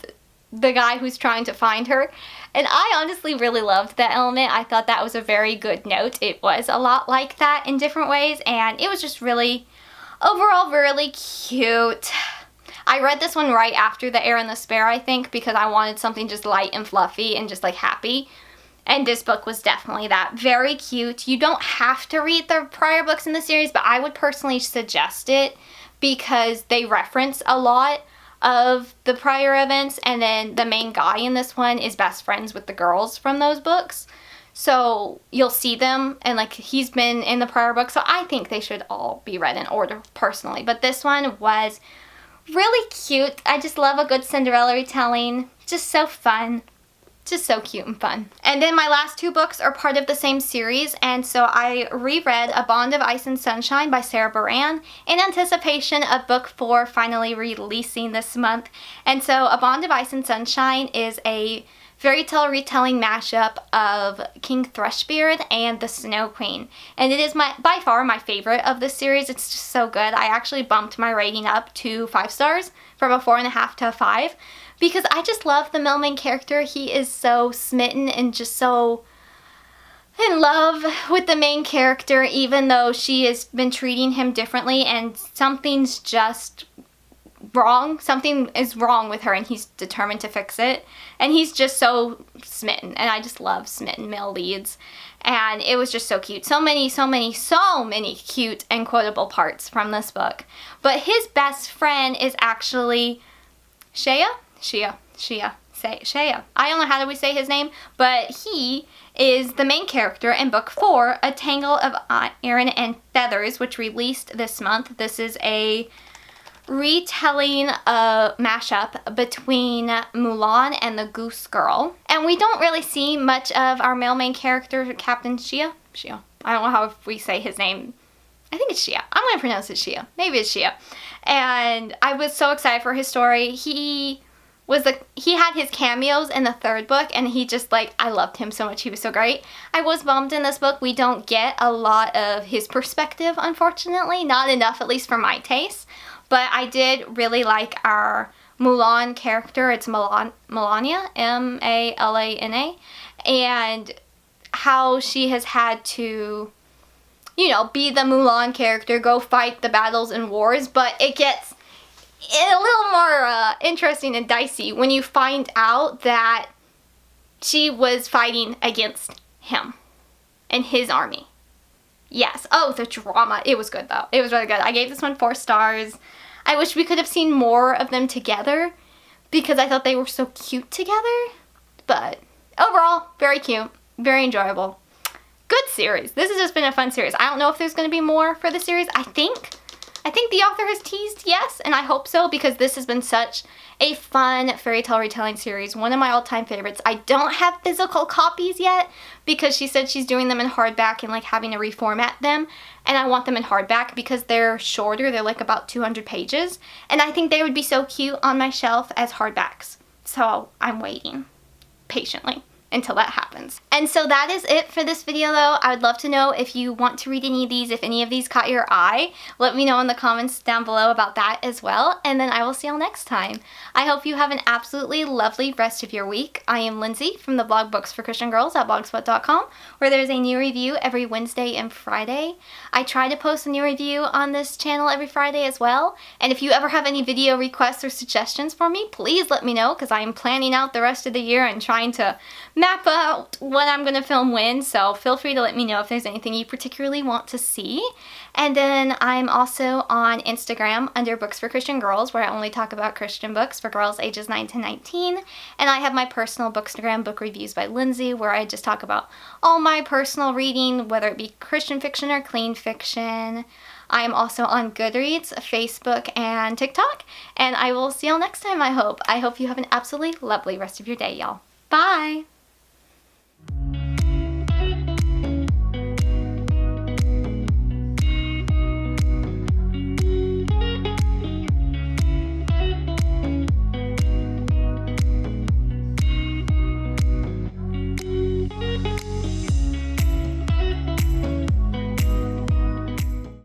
[SPEAKER 1] the guy who's trying to find her. And I honestly really loved that element. I thought that was a very good note. It was a lot like that in different ways, and it was just really, overall, really cute. I read this one right after The Heir and the Spare, I think, because I wanted something just light and fluffy and just like happy. And this book was definitely that. Very cute. You don't have to read the prior books in the series, but I would personally suggest it because they reference a lot of the prior events, and then the main guy in this one is best friends with the girls from those books. So you'll see them, and like he's been in the prior book, so I think they should all be read in order personally. But this one was really cute. I just love a good Cinderella retelling. Just so fun. Just so cute and fun. And then my last 2 books are part of the same series, and so I reread A Bond of Ice and Sunshine by Sarah Beran in anticipation of book 4 finally releasing this month. And so A Bond of Ice and Sunshine is a fairy tale retelling mashup of King Thrushbeard and the Snow Queen. And it is by far my favorite of this series. It's just so good. I actually bumped my rating up to 5 stars from a 4.5 to a 5. Because I just love the male main character. He is so smitten and just so in love with the main character, even though she has been treating him differently and something's just wrong. Something is wrong with her and he's determined to fix it. And he's just so smitten. And I just love smitten male leads. And it was just so cute. So many cute and quotable parts from this book. But his best friend is actually Shia Shea. I don't know how do we say his name, but he is the main character in book 4, A Tangle of Iron and Feathers, which released this month. This is a retelling a mashup between Mulan and the Goose Girl. And we don't really see much of our male main character, Captain Shea. I don't know how we say his name. I think it's Shea. I'm going to pronounce it Shea. Maybe it's Shea. And I was so excited for his story. He had his cameos in the 3rd book, and he just, like, I loved him so much. He was so great. I was bummed in this book we don't get a lot of his perspective, unfortunately. Not enough, at least for my taste. But I did really like our Mulan character. It's Melania, M-A-L-A-N-A. And how she has had to, you know, be the Mulan character, go fight the battles and wars. But it gets a little more interesting and dicey when you find out that she was fighting against him and his army. Yes. Oh, the drama. It was good, though. It was really good. I gave this one 4 stars. I wish we could have seen more of them together because I thought they were so cute together. But overall, very cute. Very enjoyable. Good series. This has just been a fun series. I don't know if there's going to be more for the series. I think the author has teased yes, and I hope so because this has been such a fun fairy tale retelling series. One of my all-time favorites. I don't have physical copies yet because she said she's doing them in hardback and like having to reformat them. And I want them in hardback because they're shorter. They're like about 200 pages. And I think they would be so cute on my shelf as hardbacks. So I'm waiting patiently until that happens. And so that is it for this video though. I would love to know if you want to read any of these, if any of these caught your eye. Let me know in the comments down below about that as well. And then I will see y'all next time. I hope you have an absolutely lovely rest of your week. I am Lindsay from the blog Books for Christian Girls at blogspot.com, where there's a new review every Wednesday and Friday. I try to post a new review on this channel every Friday as well. And if you ever have any video requests or suggestions for me, please let me know because I'm planning out the rest of the year and trying to map out when I'm going to film when, so feel free to let me know if there's anything you particularly want to see. And then I'm also on Instagram under Books for Christian Girls, where I only talk about Christian books for girls ages 9 to 19. And I have my personal Bookstagram, Book Reviews by Lindsay, where I just talk about all my personal reading, whether it be Christian fiction or clean fiction. I am also on Goodreads, Facebook, and TikTok. And I will see y'all next time, I hope. I hope you have an absolutely lovely rest of your day, y'all. Bye!